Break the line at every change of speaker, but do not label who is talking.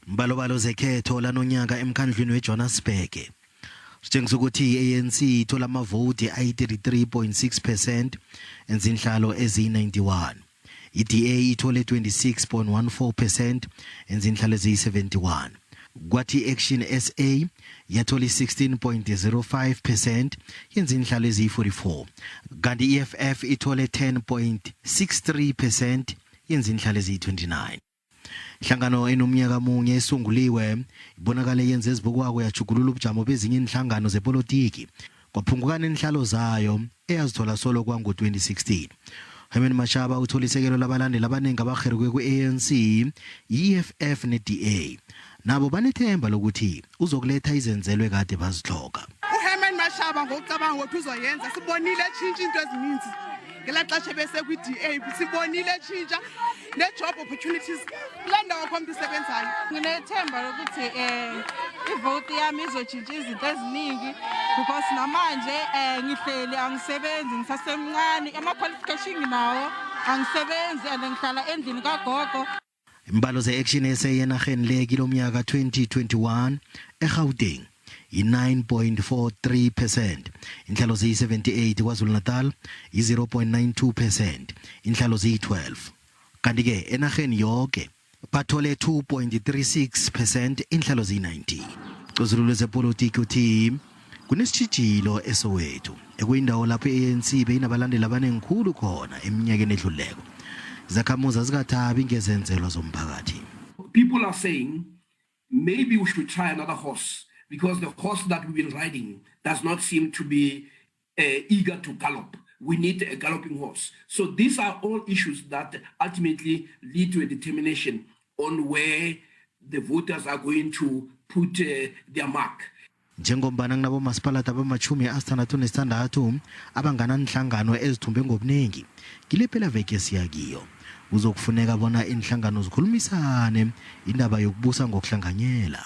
Mbalobalo zekhetho lanonyaka emkhandlwini weJohannesburg. Sitshengisa ukuthi iANC ithola amavoti ayi-33.6% enzinhlalo eziyi-91. iDA ithole 26.14% enzinhlalo eziyi-71. Kwathi I-ActionSA yathola 16.05% yenzinhlalo eziyi-44. Kanti i-EFF ithole 10.63% yenzinhlalo eziyi-29. Hlangano enomnyaka munye esunguliwe ibonakala yenze ezibukwako yajugulula ubujamo bezinye inhlangano zepolotiki kwaphungukana inhlalo zayo eyazithola solo kwango-2016. Mashaba uthola isekelo labalandeli abaningi abaherikwe ku-ANC, i-EFF ne-DA. Nabo banethemba lokuthi uzokuletha izenzelwe kade bazihloka.
Mashaba ngokucabanga ukuthi uzoyenza sibonile tshintsha into ezininzi ngelaxesha bese kwi-DA sibonile tshintsha ne-job opportunities kulandawo khomntu isebenzayo.
Nginethemba lokuthi ivote yami izotshintsha izinto eziningi because namanje ngihleli angisebenzi ngisasemncane ama-qualification nginawo angisebenzi and ngihlala endlini kagogo.
Imbalo ze-ActionSA yenarheni le kilomnyaka 2021 eGauteng i-9.43%, inhlalo ziyi-78 KwaZulu-Natal i-0.92%, inhlalo ziyi-12. Kanti-ke enarheni yonke bathole 2.36%, inhlalo ziyi-90. Cozululo zepolotiki uthi kunesitshijilo eSoweto ekuyindawo lapho iANC beyinabalandeli abanengikhulu khona eminyakeni edluleko. Zakhamuza zikathabi ngezenzelwa zomphakathi.
People are saying maybe we should try another horse, because the horse that we've been riding does not seem to be eager to gallop. We need a galloping horse. So these are all issues that ultimately lead to a determination on where the voters are going to put their mark.
Njengombana nabo masipalata bamachumi asithandathu nesithandathu abangana nhlangano ezithumbe ngobuningi kilephela veke siyakiyo uzokufuneka bona inhlangano zikhulumisane indaba yokubusa ngokuhlanganyela.